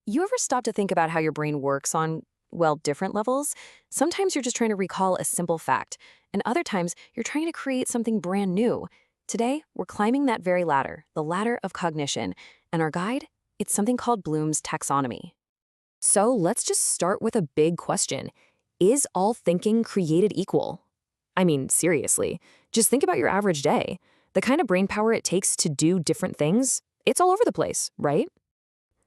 You ever stop to think about how your brain works on, well, different levels? Sometimes you're just trying to recall a simple fact, and other times you're trying to create something brand new. Today, we're climbing that very ladder, the ladder of cognition, and our guide? It's something called Bloom's taxonomy. So let's just start with a big question. Is all thinking created equal? I mean, seriously, just think about your average day. The kind of brain power it takes to do different things, it's all over the place, right?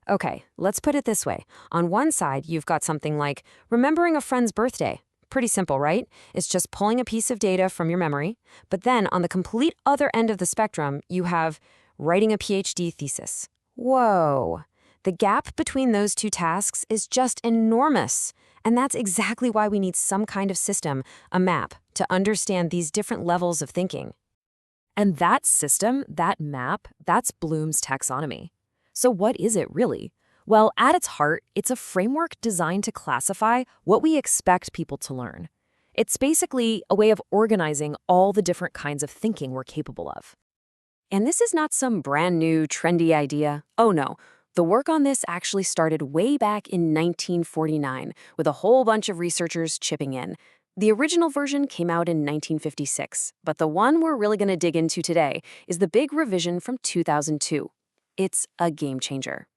Okay, let's put it this way. On one side, you've got something like remembering a friend's birthday. Pretty simple, right? It's just pulling a piece of data from your memory. But then on the complete other end of the spectrum, you have writing a PhD thesis. Whoa. The gap between those two tasks is just enormous. And that's exactly why we need some kind of system, a map, to understand these different levels of thinking. And that system, that map, that's Bloom's taxonomy. So what is it really? Well, at its heart, it's a framework designed to classify what we expect people to learn. It's basically a way of organizing all the different kinds of thinking we're capable of. And this is not some brand new, trendy idea. Oh no, the work on this actually started way back in 1949 with a whole bunch of researchers chipping in. The original version came out in 1956, but the one we're really going to dig into today is the big revision from 2002. It's a game changer.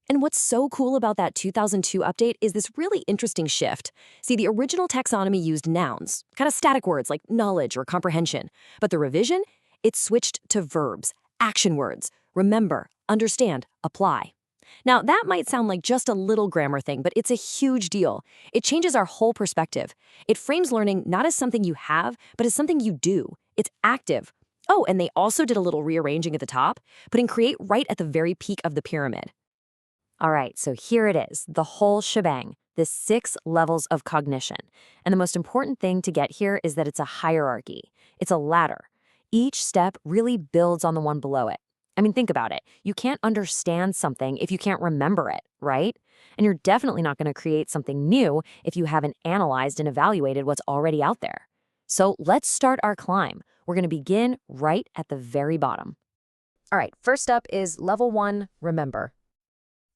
And what's so cool about that 2002 update is this really interesting shift. See, the original taxonomy used nouns, kind of static words like knowledge or comprehension. But the revision, it switched to verbs, action words, remember, understand, apply. Now, that might sound like just a little grammar thing, but it's a huge deal. It changes our whole perspective. It frames learning not as something you have, but as something you do. It's active. Oh, and they also did a little rearranging at the top, putting create right at the very peak of the pyramid. All right, so here it is, the whole shebang, the 6 levels of cognition. And the most important thing to get here is that it's a hierarchy. It's a ladder. Each step really builds on the one below it. I mean, think about it. You can't understand something if you can't remember it, right? And you're definitely not going to create something new if you haven't analyzed and evaluated what's already out there. So let's start our climb. We're going to begin right at the very bottom. All right, first up is level 1, remember.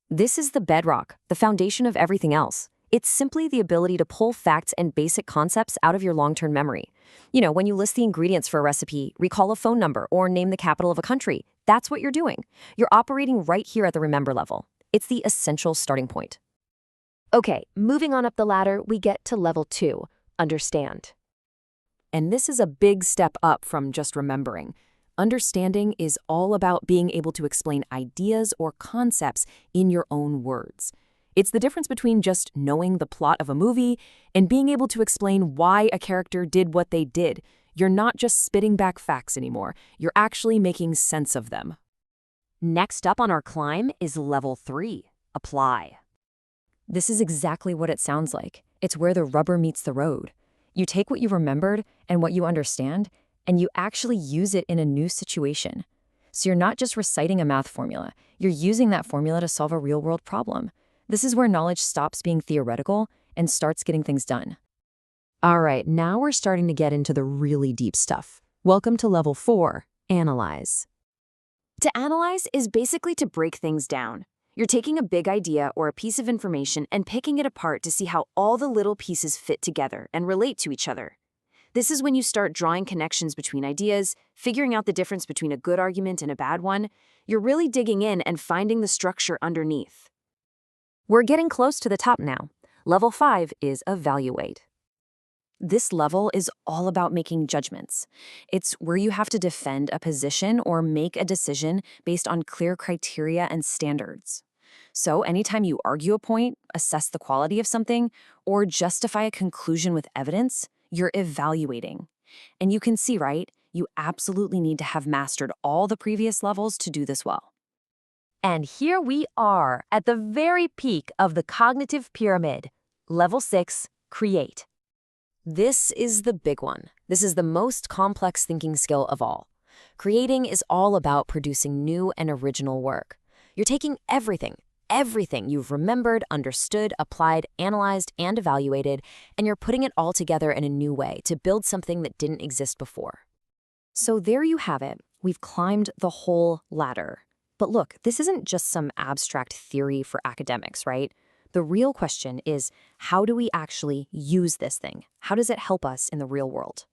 This is the bedrock, the foundation of everything else. It's simply the ability to pull facts and basic concepts out of your long-term memory. You know, when you list the ingredients for a recipe, recall a phone number, or name the capital of a country, that's what you're doing. You're operating right here at the remember level. It's the essential starting point. Okay, moving on up the ladder, we get to level 2, understand. And this is a big step up from just remembering. Understanding is all about being able to explain ideas or concepts in your own words. It's the difference between just knowing the plot of a movie and being able to explain why a character did what they did. You're not just spitting back facts anymore. You're actually making sense of them. Next up on our climb is level 3, apply. This is exactly what it sounds like. It's where the rubber meets the road. You take what you remembered and what you understand, and you actually use it in a new situation. So you're not just reciting a math formula, you're using that formula to solve a real-world problem. This is where knowledge stops being theoretical and starts getting things done. All right, now we're starting to get into the really deep stuff. Welcome to level 4, analyze. To analyze is basically to break things down. You're taking a big idea or a piece of information and picking it apart to see how all the little pieces fit together and relate to each other. This is when you start drawing connections between ideas, figuring out the difference between a good argument and a bad one. You're really digging in and finding the structure underneath. We're getting close to the top now. Level 5 is evaluate. This level is all about making judgments. It's where you have to defend a position or make a decision based on clear criteria and standards. So anytime you argue a point, assess the quality of something, or justify a conclusion with evidence, you're evaluating. And you can see, right? You absolutely need to have mastered all the previous levels to do this well. And here we are at the very peak of the cognitive pyramid. Level 6, create. This is the big one. This is the most complex thinking skill of all. Creating is all about producing new and original work. You're taking everything you've remembered, understood, applied, analyzed, and evaluated, and you're putting it all together in a new way to build something that didn't exist before. So there you have it. We've climbed the whole ladder. But look, this isn't just some abstract theory for academics, right? The real question is, how do we actually use this thing? How does it help us in the real world?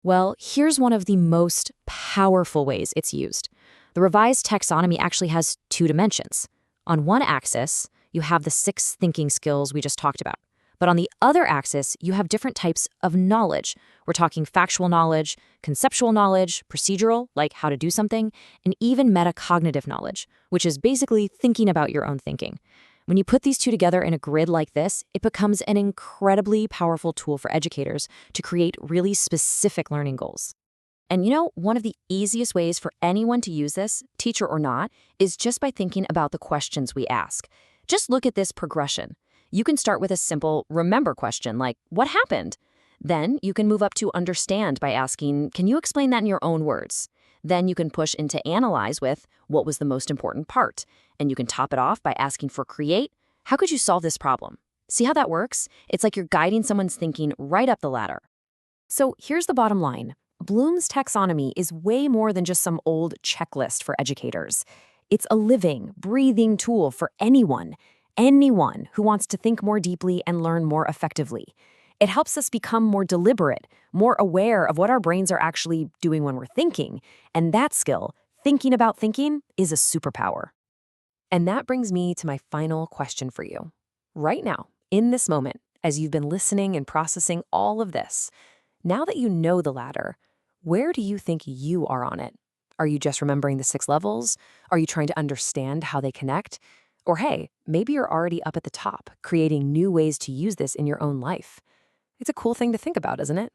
Well, here's one of the most powerful ways it's used. The revised taxonomy actually has two dimensions. On one axis, you have the six thinking skills we just talked about. But on the other axis, you have different types of knowledge. We're talking factual knowledge, conceptual knowledge, procedural, like how to do something, and even metacognitive knowledge, which is basically thinking about your own thinking. When you put these two together in a grid like this, it becomes an incredibly powerful tool for educators to create really specific learning goals. And one of the easiest ways for anyone to use this, teacher or not, is just by thinking about the questions we ask. Just look at this progression. You can start with a simple remember question like, what happened? Then you can move up to understand by asking, can you explain that in your own words? Then you can push into analyze with, what was the most important part? And you can top it off by asking for create, how could you solve this problem? See how that works? It's like you're guiding someone's thinking right up the ladder. So here's the bottom line. Bloom's taxonomy is way more than just some old checklist for educators. It's a living, breathing tool for anyone who wants to think more deeply and learn more effectively. It helps us become more deliberate, more aware of what our brains are actually doing when we're thinking. And that skill, thinking about thinking, is a superpower. And that brings me to my final question for you. Right now, in this moment, as you've been listening and processing all of this, now that you know the ladder, where do you think you are on it? Are you just remembering the 6 levels? Are you trying to understand how they connect? Or hey, maybe you're already up at the top, creating new ways to use this in your own life. It's a cool thing to think about, isn't it?